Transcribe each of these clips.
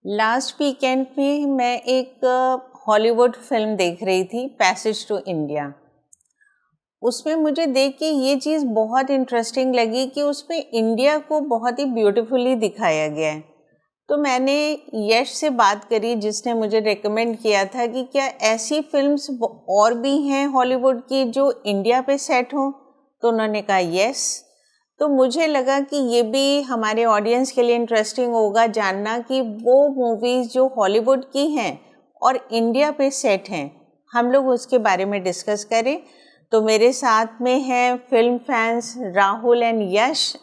Last weekend में मैं एक हॉलीवुड फिल्म देख रही थी, पैसेज टू इंडिया। उसमें मुझे देख के ये चीज़ बहुत इंटरेस्टिंग लगी कि उसमें इंडिया को बहुत ही ब्यूटीफुली दिखाया गया है। तो मैंने यश से बात करी, जिसने मुझे रेकमेंड किया था कि क्या ऐसी फिल्म्स और भी हैं हॉलीवुड की जो इंडिया पे सेट हों। तो उन्होंने कहा यस। तो मुझे लगा कि ये भी हमारे ऑडियंस के लिए इंटरेस्टिंग होगा जानना कि वो मूवीज़ जो हॉलीवुड की हैं और इंडिया पे सेट हैं, हम लोग उसके बारे में डिस्कस करें। तो मेरे साथ में हैं film fans Rahul and Yash.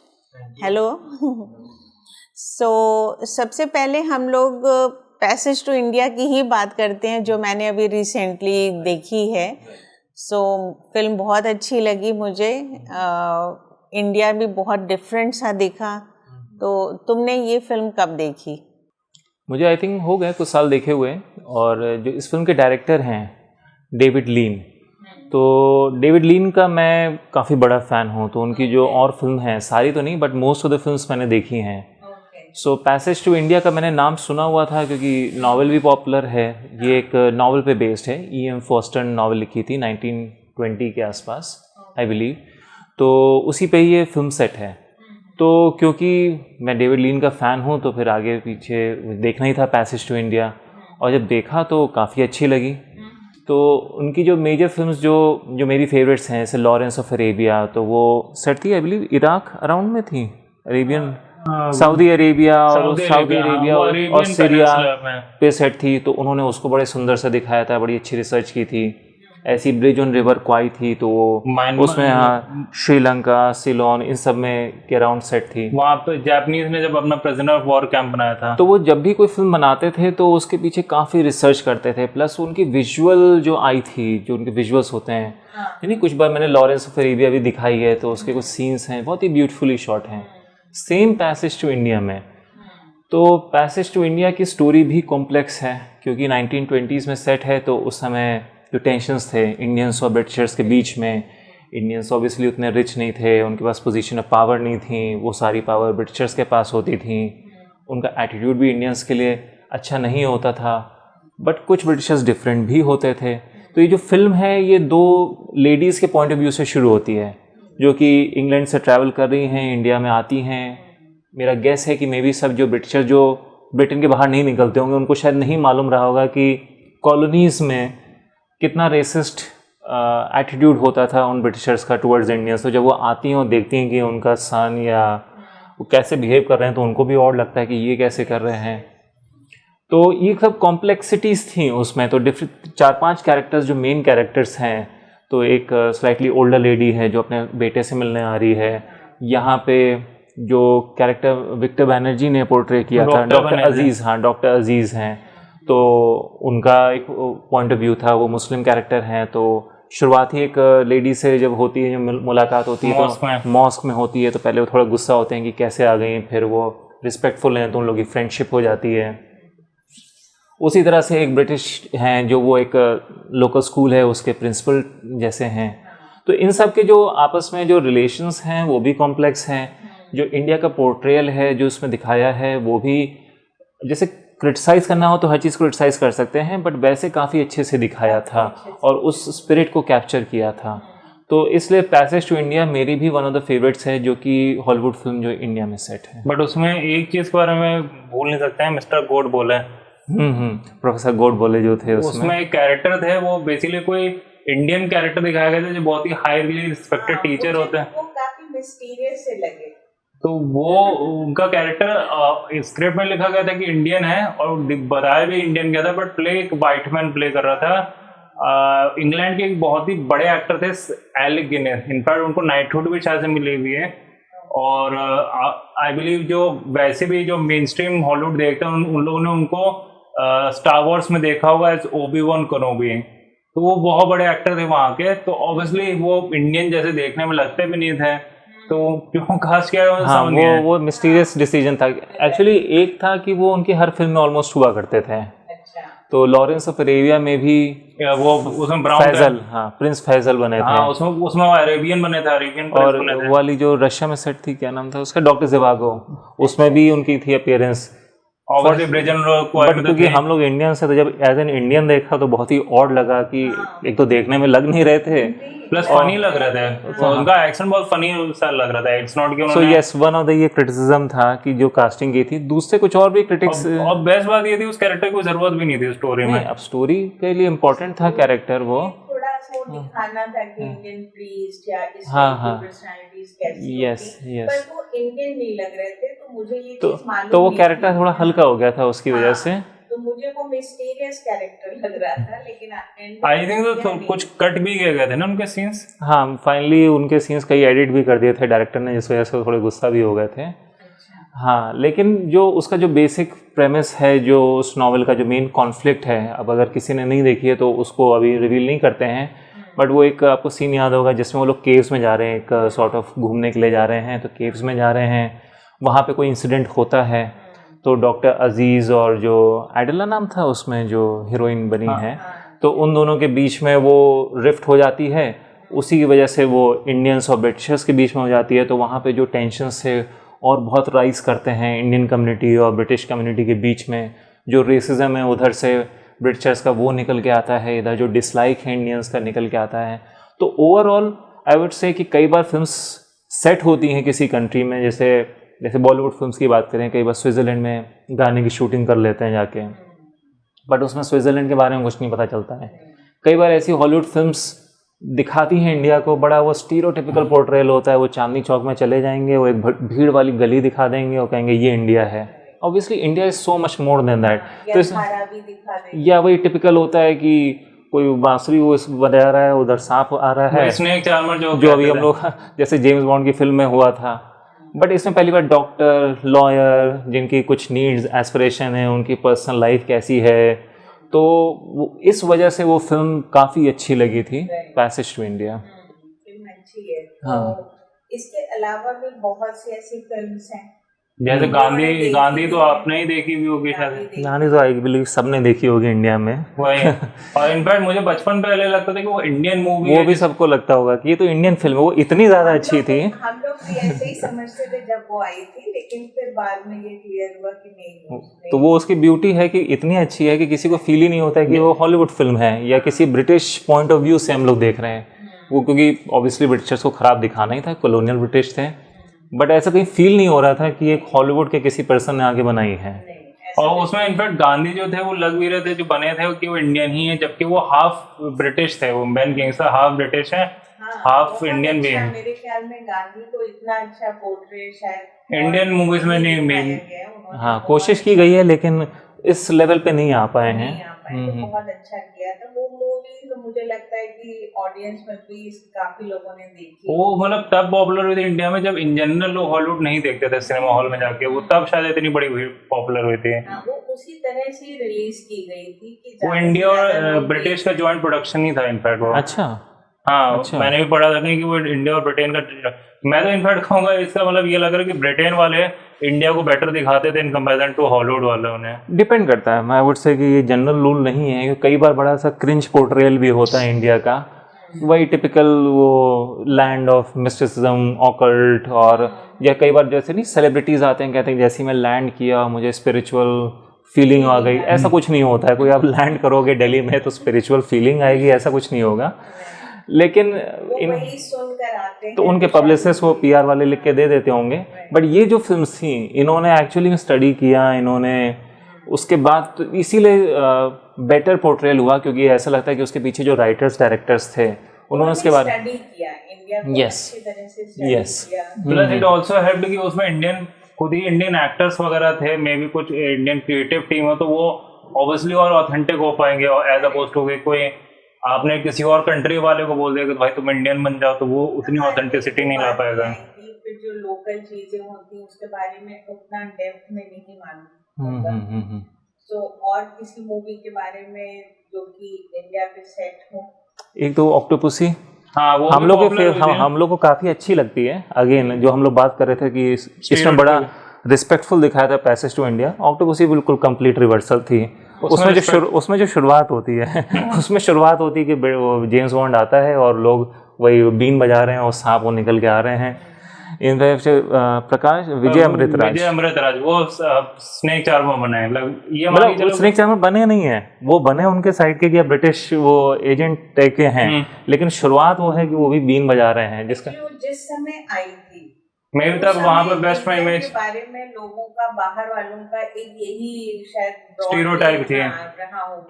Hello. सबसे पहले हम लोग पैसेज टू इंडिया की ही बात करते हैं, जो मैंने अभी रिसेंटली देखी है। फिल्म बहुत अच्छी लगी मुझे। इंडिया भी बहुत डिफरेंट सा दिखा। तो तुमने ये फिल्म कब देखी? मुझे आई थिंक हो गए कुछ साल देखे हुए। और जो इस फिल्म के डायरेक्टर हैं डेविड लीन, तो डेविड लीन का मैं काफ़ी बड़ा फ़ैन हूँ। तो उनकी जो और फिल्म हैं, सारी तो नहीं but most of the films मैंने देखी हैं। पैसेज टू इंडिया का मैंने नाम सुना हुआ था क्योंकि नावल भी पॉपुलर है। ये एक नावल पे बेस्ड है। E.M. फॉस्टर ने नावल लिखी थी 1920 के आसपास आई बिलीव। तो उसी पे ही ये फिल्म सेट है। तो क्योंकि मैं डेविड लीन का फ़ैन हूँ तो फिर आगे पीछे देखना ही था पैसेज टू इंडिया। और जब देखा तो काफ़ी अच्छी लगी। तो उनकी जो मेजर फिल्म्स जो मेरी फेवरेट्स हैं, जैसे लॉरेंस ऑफ अरेबिया, तो वो सेट थी आई बिलीव इराक अराउंड में थी, अरेबियन सऊदी अरेबिया और सीरिया पे सेट थी। तो उन्होंने उसको बड़े सुंदर से दिखाया था, बड़ी अच्छी रिसर्च की थी। ऐसी ब्रिज ऑन रिवर क्वाई थी, तो उसमें हाँ श्रीलंका, सिलोन, इन सब में के अराउंड सेट थी। वहाँ पे जापानीज ने जब अपना प्रिजनर ऑफ वॉर कैंप बनाया था, तो वो जब भी कोई फिल्म बनाते थे तो उसके पीछे काफ़ी रिसर्च करते थे। प्लस उनकी विजुअल जो आई थी, जो उनके विजुअल्स होते हैं, यानी कुछ बार मैंने लॉरेंस ऑफ अरेबिया भी दिखाई है, तो उसके कुछ सीन्स हैं बहुत ही ब्यूटीफुली शॉट हैं। सेम पैसेज टू इंडिया में, तो पैसेज टू इंडिया की स्टोरी भी कॉम्प्लेक्स है क्योंकि 1920s में सेट है। तो उस समय जो टेंशन्स थे इंडियंस और ब्रिटिशर्स के बीच में, इंडियंस ऑब्वियसली उतने रिच नहीं थे, उनके पास पोजीशन ऑफ पावर नहीं थी, वो सारी पावर ब्रिटिशर्स के पास होती थी। उनका एटीट्यूड भी इंडियंस के लिए अच्छा नहीं होता था, बट कुछ ब्रिटिशर्स डिफरेंट भी होते थे। तो ये जो फिल्म है ये दो लेडीज़ के पॉइंट ऑफ व्यू से शुरू होती है, जो कि इंग्लैंड से ट्रैवल कर रही हैं, इंडिया में आती हैं। मेरा गेस है कि मे बी सब जो ब्रिटिशर जो ब्रिटेन के बाहर नहीं निकलते होंगे, उनको शायद नहीं मालूम रहा होगा कि कॉलोनीज़ में कितना रेसिस्ट एटीट्यूड होता था उन ब्रिटिशर्स का टुवर्ड्स इंडियंस। तो जब वो आती हैं और देखती हैं कि उनका सन या वो कैसे बिहेव कर रहे हैं, तो उनको भी और लगता है कि ये कैसे कर रहे हैं। तो ये सब कॉम्प्लेक्सिटीज़ थी उसमें। तो डिफरेंट 4-5 कैरेक्टर्स जो मेन कैरेक्टर्स हैं, तो एक स्लाइटली ओल्डर लेडी है जो अपने बेटे से मिलने आ रही है। यहाँ पे जो कैरेक्टर विक्टर बनर्जी ने पोर्ट्रे किया था, डॉक्टर अजीज़, हाँ डॉक्टर अजीज़ हैं, तो उनका एक पॉइंट ऑफ व्यू था। वो मुस्लिम कैरेक्टर हैं। तो शुरुआत ही एक लेडी से जब होती है, जब मुलाकात होती है तो मॉस्क में होती है, तो पहले वो थोड़ा गुस्सा होते हैं कि कैसे आ गई, फिर वो रिस्पेक्टफुल हैं तो उन लोगों की फ्रेंडशिप हो जाती है। उसी तरह से एक ब्रिटिश हैं जो वो एक लोकल स्कूल है उसके प्रिंसिपल जैसे हैं। तो इन सब के जो आपस में जो रिलेशंस हैं वो भी कॉम्प्लेक्स हैं। जो इंडिया का पोर्ट्रेयल है जो उसमें दिखाया है, वो भी जैसे क्रिटिसाइज़ करना हो तो हर चीज़ को क्रिटिसाइज़ कर सकते हैं, बट वैसे काफ़ी अच्छे से दिखाया था और उस स्पिरिट को कैप्चर किया था। तो इसलिए पैसेज टू इंडिया मेरी भी वन ऑफ द फेवरेट्स है, जो कि हॉलीवुड फिल्म जो इंडिया में सेट है। बट उसमें एक चीज़ के बारे में भूल नहीं सकते हैं, मिस्टर गोड बोले। प्रोफेसर गोड बोले जो थे उसमें एक कैरेक्टर थे, वो बेसिकली कोई इंडियन कैरेक्टर दिखाया गया था जो बहुत ही हाईली रिस्पेक्टेड टीचर होते हैं। वो काफी मिस्टीरियस से लगे। तो वो उनका कैरेक्टर स्क्रिप्ट में लिखा गया था कि इंडियन है और बताया भी इंडियन गया था, बट प्ले एक वाइट मैन प्ले कर रहा था। इंग्लैंड के एक बहुत ही बड़े एक्टर थे एलिक गिनेस। इनफैक्ट उनको नाइटहुड भी शायद से मिली हुई है। और आई बिलीव जो वैसे भी जो मेन स्ट्रीम हॉलीवुड देखते हैं उन लोगों ने उनको स्टार वॉर्स में देखा होगा एज ओबी-वॉन केनोबी। तो वो बहुत बड़े एक्टर थे वहाँ के। तो ऑब्वियसली वो इंडियन जैसे देखने में लगते भी नहीं थे, तो क्यों खास क्या है? हाँ, वो मिस्टीरियस डिसीजन था एक्चुअली। एक था कि वो उनकी हर फिल्म में ऑलमोस्ट हुआ करते थे। तो लॉरेंस ऑफ अरेबिया में भी वो उसमें ब्राउन फैजल, हाँ प्रिंस फैजल बने थे। हाँ, उसमें अरेबियन बने थे, अरेबियन और वाली जो रशिया में सेट थी, क्या नाम था उसका, डॉक्टर ज़िवागो, उसमें भी उनकी थी अपीयरेंस। ऑब्वियसली ब्रिजन बट क्योंकि हम लोग इंडियन से, तो जब एज एन इंडियन देखा तो बहुत ही ऑड लगा कि एक तो देखने में लग नहीं रहे थे, प्लस फनी लग रहे थे, तो उनका एक्शन बहुत फनी सा लग रहा था। इट्स नॉट कि so yes, one of the ये क्रिटिसिज्म था कि जो कास्टिंग की थी, दूसरे कुछ और भी क्रिटिक्स। और बेस्ट बात ये थी उस कैरेक्टर की जरूरत भी नहीं थी स्टोरी में। अब स्टोरी के लिए इम्पोर्टेंट था कैरेक्टर, वो थोड़ा सा दिखाना था कि इंडियन प्रीस्ट या इस पर्सनालिटीज कैसी यस यस, पर वो इंडियन नहीं लग रहे थे, तो मुझे ये चीज मालूम तो वो कैरेक्टर थोड़ा हल्का हो गया था उसकी वजह से, तो मुझे वो मिस्टीरियस कैरेक्टर लग रहा था। लेकिन आई थिंक तो कुछ कट भी किए गए थे ना उनके सीन्स। हाँ, फाइनली उनके सीन्स कई एडिट भी कर दिए थे डायरेक्टर ने, जिस वजह से थोड़े गुस्सा भी हो गए थे। हाँ, लेकिन जो उसका जो बेसिक प्रेमिस है, जो उस नॉवल का जो मेन कॉन्फ्लिक्ट है, अब अगर किसी ने नहीं देखी है तो उसको अभी रिवील नहीं करते हैं, बट वो एक आपको सीन याद होगा जिसमें वो लोग केव्स में जा रहे हैं, एक सॉर्ट ऑफ घूमने के लिए जा रहे हैं, तो केव्स में जा रहे हैं, वहाँ पे कोई इंसिडेंट होता है, तो डॉक्टर अजीज़ और जो एडला नाम था उसमें जो हीरोइन बनी है, तो उन दोनों के बीच में वो रिफ्ट हो जाती है, उसी की वजह से वो इंडियंस और ब्रिटिशर्स के बीच में हो जाती है, तो वहाँ पे जो टेंशन्स थे और बहुत राइज करते हैं इंडियन कम्युनिटी और ब्रिटिश कम्युनिटी के बीच में, जो रेसिज्म है उधर से ब्रिटिशर्स का वो निकल के आता है, इधर जो डिसलाइक है इंडियंस का निकल के आता है। तो ओवरऑल आई वुड से कि कई बार फिल्म्स सेट होती हैं किसी कंट्री में, जैसे बॉलीवुड फिल्म्स की बात करें, कई बार स्विट्ज़रलैंड में गाने की शूटिंग कर लेते हैं जाके, बट उसमें स्विट्ज़रलैंड के बारे में कुछ नहीं पता चलता है। कई बार ऐसी हॉलीवुड फिल्म्स दिखाती हैं इंडिया को, बड़ा वो स्टीरियोटिपिकल पोर्ट्रेयल होता है, वो चांदनी चौक में चले जाएंगे, वो एक भीड़ वाली गली दिखा देंगे और कहेंगे ये इंडिया है। Obviously India is so much more than that. तो या वही टिपिकल होता है कि कोई बांसुरी वो बजा रहा है, उधर सांप आ रहा है, स्नेक चार्मर जो अभी हम लोग जैसे जेम्स बॉन्ड की फिल्म में हुआ था, बट इसमें पहली बार डॉक्टर, लॉयर, जिनकी कुछ नीड्स, एस्पिरेशन है, उनकी पर्सनल लाइफ कैसी है, तो इस वजह से वो फिल्म काफ़ी अच्छी लगी थी, पैसेज टू इंडिया। फिल्म अच्छी है। हाँ, इसके अलावा भी बहुत सी ऐसी फिल्म्स हैं, जैसे गांधी तो आपने ही देखी भी होगी शायद। गांधी तो आई बिलीव सबने देखी होगी इंडिया में। वही, और इनफैक्ट मुझे बचपन पहले लगता था कि वो इंडियन मूवी वो भी सबको लगता होगा कि ये तो इंडियन फिल्म है, वो इतनी ज़्यादा अच्छी थी। हम लोग भी ऐसे ही समझते थे जब वो आई थी, लेकिन फिर बाद में ये क्लियर हुआ कि नहीं। तो वो उसकी ब्यूटी है कि इतनी अच्छी है कि किसी को फील ही नहीं होता है कि वो हॉलीवुड फिल्म है या किसी ब्रिटिश पॉइंट ऑफ व्यू से हम लोग देख रहे हैं। वो क्योंकि ऑब्वियसली ब्रिटिशर्स को ख़राब दिखाना ही था, कॉलोनियल ब्रिटिश थे, बट ऐसा कहीं फील नहीं हो रहा था कि एक हॉलीवुड के किसी पर्सन ने आगे बनाई है। और उसमें इनफैक्ट गांधी जो थे वो लग भी रहे थे, जो बने थे कि वो इंडियन ही है, जबकि वो हाफ ब्रिटिश थे। वो बेन किंग्सले हाफ ब्रिटिश है, हाफ इंडियन भी है। मेरे ख्याल में गांधी को इतना अच्छा पोर्ट्रेट शायद इंडियन मूवीज में नहीं मिली। हाँ, कोशिश की गई है लेकिन इस लेवल पे नहीं आ पाए हैं। बहुत अच्छा किया था वो मूवी, तो मुझे लगता है कि ऑडियंस में भी काफी लोगों ने देखी। वो मतलब तब पॉपुलर हुई थी इंडिया में जब इन जनरल लोग हॉलीवुड नहीं देखते थे सिनेमा हॉल में जाके, वो तब शायद इतनी बड़ी पॉपुलर हुई थी। वो उसी तरह से रिलीज की गई थी कि वो इंडिया और ब्रिटिश का जॉइंट प्रोडक्शन ही था इनफैक्ट वो। अच्छा, हाँ, अच्छा। मैंने भी पढ़ा था कि वो इंडिया और ब्रिटेन का, मैं तो इनफैक्ट कहूँगा इसका मतलब ये लग रहा है कि ब्रिटेन वाले इंडिया को बेटर दिखाते थे इन कंपैरिजन टू हॉलीवुड वाले। उन्हें डिपेंड करता है, मैं वुड से कि ये जनरल रूल नहीं है, कई बार बड़ा सा क्रिंज पोर्ट्रेयल भी होता है इंडिया का, वही टिपिकल वो लैंड ऑफ मिस्टिसिज्म, ऑकल्ट, और या कई बार जैसे नहीं सेलिब्रिटीज़ आते हैं, कहते हैं जैसे मैं लैंड किया मुझे स्पिरिचुअल फीलिंग आ गई। ऐसा कुछ नहीं होता है, कोई आप लैंड करोगे दिल्ली में तो स्पिरिचुअल फीलिंग आएगी, ऐसा कुछ नहीं होगा। लेकिन इन सुनकर आते हैं तो उनके पब्लिसिस्ट वो पीआर वाले लिख के दे देते होंगे, बट ये जो फिल्म्स थी इन्होंने एक्चुअली में स्टडी किया, इन्होंने उसके बाद तो इसीलिए बेटर पोर्ट्रेयल हुआ, क्योंकि ऐसा लगता है कि उसके पीछे जो राइटर्स डायरेक्टर्स थे उन्होंने उसके बाद स्टडी किया इंडिया को Yes. अच्छी तरह से स्टडी Yes. किया। प्लस इट आल्सो हेल्प्ड कि उसमें इंडियन खुद ही इंडियन एक्टर्स वगैरह थे, मे बी कुछ इंडियन क्रिएटिव टीम हो, तो वो ऑब्वियसली और ऑथेंटिक हो पाएंगे, और एज अपोज टू कोई आपने किसी और कंट्री वाले को बोल दिया कि भाई तुम इंडियन बन जाओ, तो वो उतनी ऑथेंटिसिटी नहीं ला पाएगा। फिर जो लोकल चीजें होती हैं उसके बारे में उतना डेप्थ में नहीं मालूम। तो और किसी मूवी के बारे में जो कि इंडिया पे सेट हो? एक तो ऑक्टोपसी, हाँ, वो हम लोग को काफ़ी अच्छी लगती है। अगेन जो हम लोग बात कर रहे थे कि इसमें बड़ा रिस्पेक्टफुल दिखाया था पैसेज टू इंडिया, ऑक्टोपसी बिल्कुल कंप्लीट रिवर्सल थी। उसमें जो शुरुआत होती है उसमें शुरुआत होती है कि जेम्स बॉन्ड आता है और लोग वही बीन बजा रहे हैं और सांप वो निकल के आ रहे हैं, इनफैक्ट प्रकाश विजय अमृतराज, विजय अमृतराज वो स्नेक चार्मर बने, मतलब ये मान के मतलब चलो स्नेक चार्मर बने नहीं है, वो बने उनके साइड के या ब्रिटिश वो एजेंट टाइप के हैं, लेकिन शुरुआत वो है कि वो भी बीन बजा रहे हैं, जिसका जिस समय आई थी मेरे तक वहाँ पर बेस्ट माई इमेज के बारे में लोगों का, बाहर वालों का एक यही शायद स्टीरियोटाइप थी,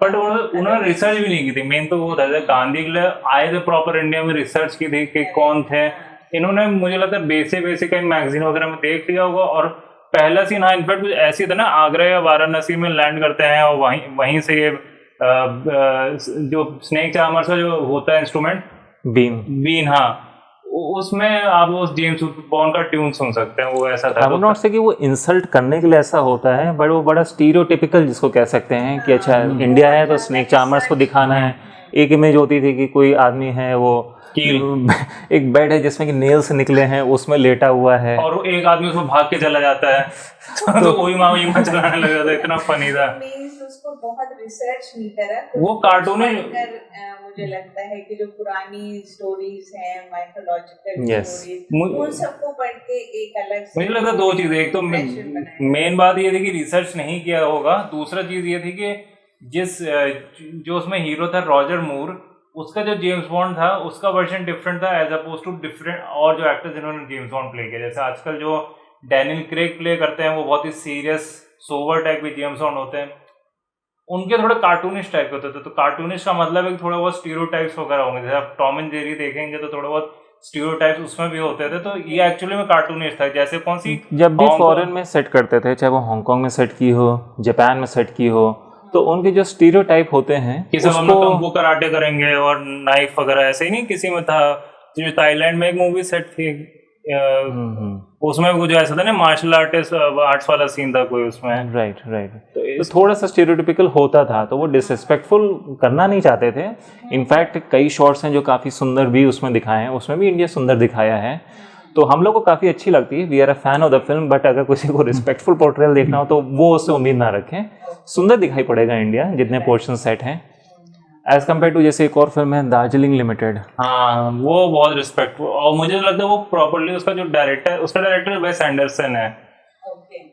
बट उन्होंने रिसर्च भी नहीं की थी। मेन तो वो था गांधी के लिए आए थे प्रॉपर इंडिया में, रिसर्च की थी कि कौन थे। इन्होंने मुझे लगता है बेसिक कहीं मैगजीन वगैरह में देख लिया होगा। और पहला सीन हाँ इनफैक्ट कुछ ऐसी था ना, आगरा या वाराणसी में लैंड करते हैं और वहीं से ये जो स्नेक चार्मर का जो होता है इंस्ट्रूमेंट बीन हाँ, उसमें आप उस जेम्स बॉन्ड का ट्यून सुन सकते हैं, वो ऐसा था। नॉट से कि वो इंसल्ट करने के लिए ऐसा होता है, बट वो बड़ा स्टीरियोटिपिकल जिसको कह सकते हैं कि अच्छा इंडिया है तो स्नेक चार्मर्स को दिखाना है। एक इमेज होती थी कि कोई आदमी है वो एक बेड है जिसमें कि नेल से निकले हैं, उसमें लेटा हुआ है और एक आदमी उसमें भाग के चला जाता है तो वही माँ चलाने लग जाता है। इतना फनी था, उसको बहुत रिसर्च नहीं करा, वो कार्टून है। मुझे लगता है कि जो पुरानी स्टोरीज हैं, माइथोलॉजिकल स्टोरीज, उन सबको पढ़ के एक अलग मुझे लगता है दो चीजें, एक तो मेन बात ये थी कि रिसर्च नहीं किया होगा, दूसरा चीज ये थी कि जो उसमें हीरो था रॉजर मूर, उसका जो जेम्स बॉन्ड था उसका वर्जन डिफरेंट था एज अपोज टू डिफरेंट और जो एक्टर्स जिन्होंने जेम्स बॉन्ड प्ले किया। जैसे आजकल जो डैनियल क्रेग प्ले करते हैं वो बहुत ही सीरियस सोवर टाइप के जेम्स बॉन्ड होते हैं, उनके थोड़े कार्टूनिस्ट टाइप के होते थे। तो कार्टूनिस्ट का मतलब है कि थोड़ा बहुत स्टीरियोटाइप्स वगैरह होंगे, जैसे आप टॉम एंड जेरी देखेंगे तो थोड़ा बहुत स्टीरियोटाइप्स उसमें भी होते थे। तो ये एक्चुअली में कार्टूनिस्ट था। जैसे कौन सी जब भी फॉरेन में सेट करते थे, चाहे वो हांगकांग में सेट की हो, जापान में सेट की हो, तो उनके जो स्टीरियोटाइप होते हैं कि सब हम लोग कung fu कराटे करेंगे और नाइफ वगैरह, ऐसे ही नहीं किसी में था। जो थाईलैंड में एक मूवी सेट थी उसमें कुछ ऐसा था ना, मार्शल आर्ट्स वाला सीन था कोई उसमें। राइट तो थोड़ा सा स्टीरियोटिपिकल होता था, तो वो डिसरिस्पेक्टफुल करना नहीं चाहते थे। इनफैक्ट कई शॉट्स हैं जो काफ़ी सुंदर भी उसमें दिखाए हैं, उसमें भी इंडिया सुंदर दिखाया है, तो हम लोग को काफ़ी अच्छी लगती है। We are a fan of the film, but अगर किसी को रिस्पेक्टफुल पोर्ट्रेयल देखना हो तो वो उससे उम्मीद ना रखें। सुंदर दिखाई पड़ेगा इंडिया जितने पोर्शन सेट हैं एज कम्पेयर टू जैसे एक और फिल्म है दार्जिलिंग लिमिटेड। हाँ वो बहुत रिस्पेक्टफुल, और मुझे लगता है वो प्रॉपर्ली उसका जो डायरेक्टर, उसका डायरेक्टर वेस एंडरसन है।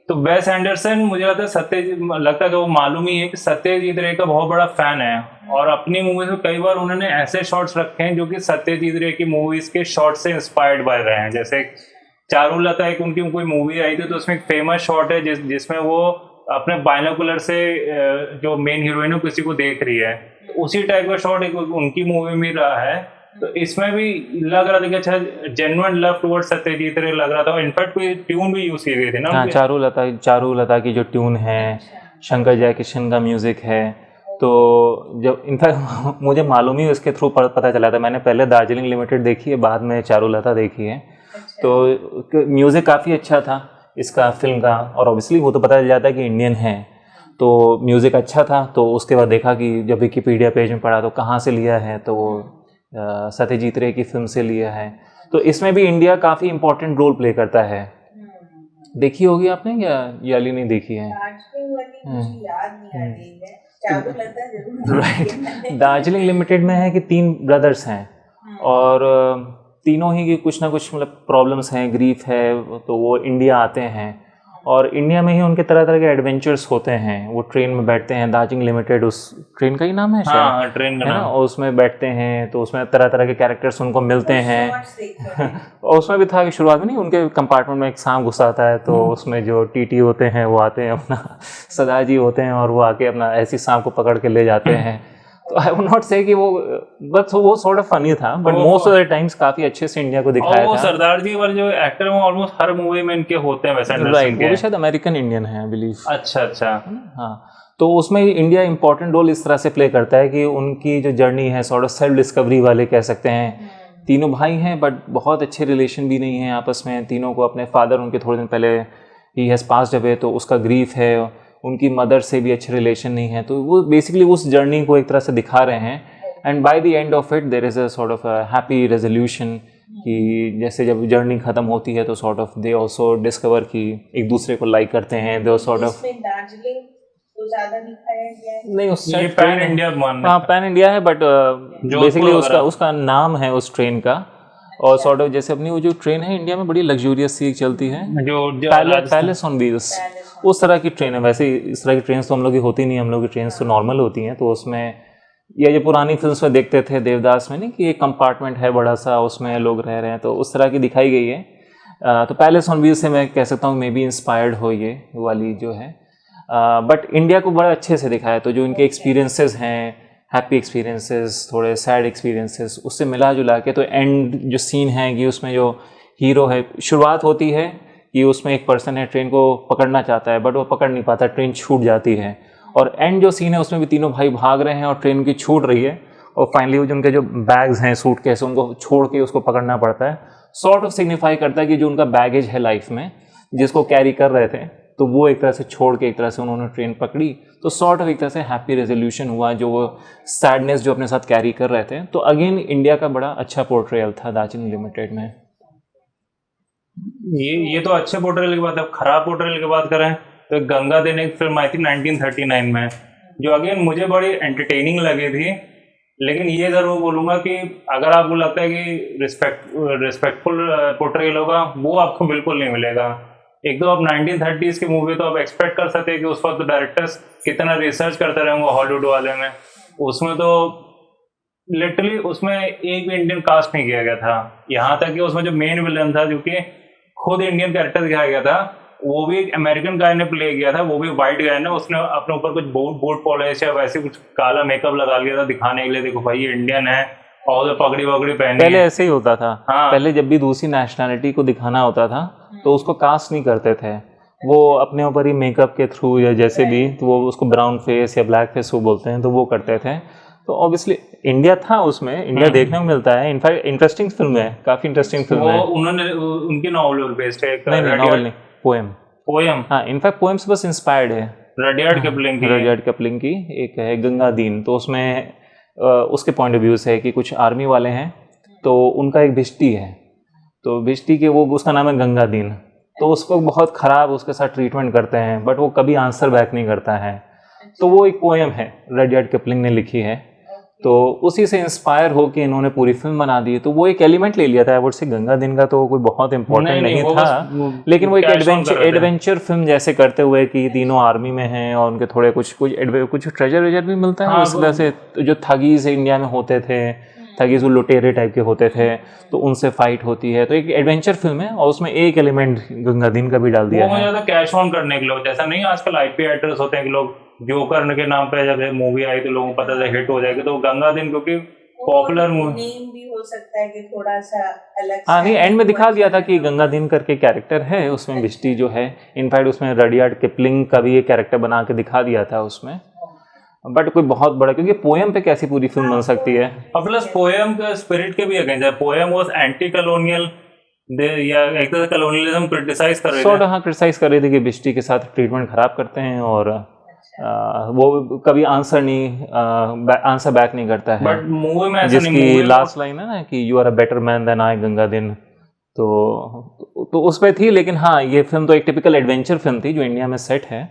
तो वेस एंडरसन मुझे लगता है कि वो मालूम ही है कि सत्यजीत रे का बहुत बड़ा फैन है, और अपनी मूवीज में कई बार उन्होंने ऐसे शॉट्स रखे हैं जो कि सत्यजीत रे की मूवीज के शॉट से इंस्पायर्ड बाय रहे हैं। जैसे चारुलता एक उनकी कोई मूवी आई थी तो उसमें एक फेमस शॉट है जिसमें वो अपने बाइनोकुलर से जो मेन हीरोइन है किसी को देख रही है, उसी टाइप का शॉट एक उनकी मूवी में रहा है। तो इसमें भी लग रहा था कि अच्छा जेन्युइन लव टुवर्ड्स सत्यजीत रे लग रहा था। इनफैक्ट कोई ट्यून भी यूज की गई थी ना। हाँ, चारुलता की जो ट्यून है, शंकर जयकिशन का म्यूजिक है। तो जब इनफैक्ट मुझे मालूम ही उसके थ्रू पता चला था। मैंने पहले दार्जिलिंग लिमिटेड देखी है, बाद में चारुलता देखी है। तो म्यूजिक काफ़ी अच्छा था इसका फिल्म का, और ऑब्वियसली वो तो पता चल जाता है कि इंडियन है, तो म्यूज़िक अच्छा था। तो उसके बाद देखा कि जब विकिपीडिया पेज में पढ़ा तो कहाँ से लिया है, तो वो सत्यजीत रे की फिल्म से लिया है। तो इसमें भी इंडिया काफ़ी इम्पोर्टेंट रोल प्ले करता है। देखी होगी आपने या ये वाली नहीं देखी है? राइट, दार्जिलिंग लिमिटेड में है कि 3 ब्रदर्स हैं और तीनों ही की कुछ ना कुछ मतलब प्रॉब्लम्स हैं, ग्रीफ है, तो वो इंडिया आते हैं और इंडिया में ही उनके तरह तरह के एडवेंचर्स होते हैं। वो ट्रेन में बैठते हैं, दार्जिलिंग लिमिटेड उस ट्रेन का ही नाम है शायद। हाँ, ट्रेन का नाम है। और उसमें बैठते हैं तो उसमें तरह तरह के कैरेक्टर्स उनको मिलते हैं। और उसमें भी था कि शुरुआत में नहीं, उनके कंपार्टमेंट में एक सांप घुसा आता है, तो उसमें जो टीटी होते हैं वो आते हैं, अपना सदाजी होते हैं और वो आके अपना ऐसी सांप को पकड़ के ले जाते हैं। तो आई वुड नॉट से कि वो बस वो सॉर्ट ऑफ फनी था, but most of the times काफी अच्छे से इंडिया को दिखाया था। वो सरदार जी वाले जो एक्टर हैं ऑलमोस्ट हर मूवी में इनके होते हैं वैसे। राइट, वो भी शायद अमेरिकन इंडियन है आई बिलीव। अच्छा। हाँ, तो उसमें इंडिया इंपॉर्टेंट रोल इस तरह से प्ले करता है कि उनकी जो जर्नी है सॉर्ट ऑफ सेल्फ डिस्कवरी वाले कह सकते हैं। तीनों भाई हैं बट बहुत अच्छे रिलेशन भी नहीं है आपस में। तीनों को अपने फादर उनके थोड़े दिन पहले ही हैज़ पास्ड अवे, तो उसका ग्रीफ है। उनकी मदर से भी अच्छे रिलेशन नहीं है। तो वो बेसिकली उस जर्नी को एक तरह से दिखा रहे हैं। And by the end of it there is a sort of happy resolution कि जैसे जब जर्नी खत्म होती है तो sort of they also discover कि एक दूसरे को लाइक करते हैं। दे सॉर्ट ऑफ दार्जिलिंग तो ज़्यादा दिखाया गया है नहीं, उस ये पैन इंडिया मान, हाँ पैन इंडिया है, बट बेसिकली उसका नाम है उस ट्रेन का और सॉर्ट ऑफ जैसे अपनी वो जो ट्रेन है इंडिया में बड़ी लग्जूरियस सी चलती है, जो पैलेस ऑन व्हील्स, उस तरह की ट्रेन है। वैसे इस तरह की ट्रेन तो हम लोग की होती नहीं, हम लोग की ट्रेन तो नॉर्मल होती हैं। तो उसमें ये जो पुरानी फिल्म्स में देखते थे देवदास में, नहीं कि एक कंपार्टमेंट है बड़ा सा, उसमें लोग रह रहे हैं, तो उस तरह की दिखाई गई है। तो पैलेस ऑन व्हील्स से मैं कह सकता हूँ मे बी इंस्पायर्ड हो ये वाली जो है। बट इंडिया को बड़ा अच्छे से दिखाया, तो जो इनके एक्सपीरियंसेस हैं, हैप्पी एक्सपीरियंसेस, थोड़े सैड एक्सपीरियंसेस, उससे मिला जुला के तो एंड जो सीन है कि उसमें जो हीरो है, शुरुआत होती है कि उसमें एक पर्सन है ट्रेन को पकड़ना चाहता है बट वो पकड़ नहीं पाता, ट्रेन छूट जाती है। और एंड जो सीन है उसमें भी तीनों भाई भाग रहे हैं और ट्रेन की छूट रही है, और फाइनली जो उनके जो बैग्स हैं, सूटकेस, उनको छोड़ के उसको पकड़ना पड़ता है। सॉर्ट ऑफ सिग्निफाई करता है कि जो उनका बैगेज है लाइफ में, जिसको कैरी कर रहे थे, तो वो एक तरह से छोड़ के एक तरह से उन्होंने ट्रेन पकड़ी। तो सॉर्ट ऑफ एक तरह से हैप्पी रेजोल्यूशन हुआ जो वो सैडनेस जो अपने साथ कैरी कर रहे थे। तो अगेन इंडिया का बड़ा अच्छा पोर्ट्रेयल था दार्जिलिंग लिमिटेड में। ये तो अच्छे पोर्ट्रेल की बात है। खराब पोर्ट्रेल की बात करें तो गंगा दिन एक फिल्म आई थी 1939 में, जो अगेन मुझे बड़ी एंटरटेनिंग लगी थी। लेकिन ये ज़रूर बोलूँगा कि अगर आपको लगता है कि रिस्पेक्टफुल पोर्ट्रेल होगा, वो आपको बिल्कुल नहीं मिलेगा। एक तो आप 1930s की मूवी तो आप एक्सपेक्ट कर सकते हैं कि उस वक्त डायरेक्टर्स कितना रिसर्च करते रहेंगे हॉलीवुड वाले में। उसमें तो लिटरली उसमें एक भी इंडियन कास्ट नहीं किया गया था। यहाँ तक कि उसमें जो मेन विलन था, जो कि खुद इंडियन कैरेक्टर दिखाया गया था, वो भी एक अमेरिकन गाय ने प्ले किया था, वो भी वाइट गाय ने। उसने अपने ऊपर कुछ बूट पॉलिश या वैसे कुछ काला मेकअप लगा लिया था दिखाने के लिए, देखो भाई ये इंडियन है, और पगड़ी वगड़ी पहनी। पहले ऐसे ही होता था। हाँ। पहले जब भी दूसरी नेशनैलिटी को दिखाना होता था तो उसको कास्ट नहीं करते थे, वो अपने ऊपर ही मेकअप के थ्रू या जैसे भी, तो वो उसको ब्राउन फेस या ब्लैक फेस वो बोलते हैं, तो वो करते थे। तो ऑब्वियसली इंडिया था उसमें, इंडिया देखने को मिलता है। इनफैक्ट इंटरेस्टिंग फिल्म है, काफी इंटरेस्टिंग फिल्म है। उन्होंने उनकी नॉवल बेस्ड है। नहीं, नॉवल नहीं, पोएम। हाँ, इनफैक्ट पोएम से बस इंस्पायर्ड है। रडियार्ड किपलिंग की एक है गंगा दीन, तो उसमें उसके पॉइंट ऑफ व्यू से है कि कुछ आर्मी वाले हैं, तो उनका एक भिष्टी है, तो भिष्टी के वो उसका नाम है गंगा दीन, तो उसको बहुत ख़राब उसके साथ ट्रीटमेंट करते हैं, बट वो कभी आंसर बैक नहीं करता है। तो वो एक पोएम है, रडियार्ड किपलिंग ने लिखी है, तो उसी से इंस्पायर होकर इन्होंने पूरी फिल्म बना दी है। तो वो एक एलिमेंट ले लिया था। वो से गंगा दिन का तो कोई बहुत इंपॉर्टेंट नहीं था, लेकिन वो एक एडवेंचर फिल्म जैसे करते हुए कि तीनों आर्मी में हैं और उनके थोड़े कुछ ट्रेजर वेजर भी मिलता है। इस तरह से जो थगीज इंडिया में होते थे, थगीज वो लुटेरे टाइप के होते थे, तो उनसे फाइट होती है। तो एक एडवेंचर फिल्म है और उसमें एक एलिमेंट गंगा दिन का भी डाल दिया है। कैश ऑन करने के लोग, जैसा नहीं आजकल आईपी एक्टर्स होते हैं कि लोग जोकर के नाम पे जब मूवी आई तो लोगों को पता था हिट हो जाएगी, तो गंगा दिन क्योंकि पॉपुलर मूवी भी हो सकता है कि थोड़ा सा अलग। हाँ, नहीं, एंड में दिखा दिया था कि गंगा दिन करके कैरेक्टर है उसमें, बिष्टी जो है। इनफैक्ट उसमें रडियार्ड किपलिंग का भी एक कैरेक्टर बना के दिखा दिया था उसमें, बट कोई बहुत बड़ा, क्योंकि पोएम पे कैसी पूरी फिल्म बन सकती है। और प्लस पोएम का स्पिरिट के भी अगेंस्ट है। पोएम वाज एंटी कॉलोनियल, या एक तरह से कॉलोनियलिज्म क्रिटिसाइज कर रहे थे। हाँ, क्रिटिसाइज कर रहे थे कि बिष्टी के साथ ट्रीटमेंट खराब करते हैं और वो कभी आंसर बैक नहीं करता है। बट मूवी में ऐसा जिसकी नहीं, लास्ट लाइन है ना कि you are a better man than I Gunga Din, तो उस पे थी। लेकिन हाँ, ये फिल्म तो एक टिपिकल एडवेंचर फिल्म थी जो इंडिया में सेट है।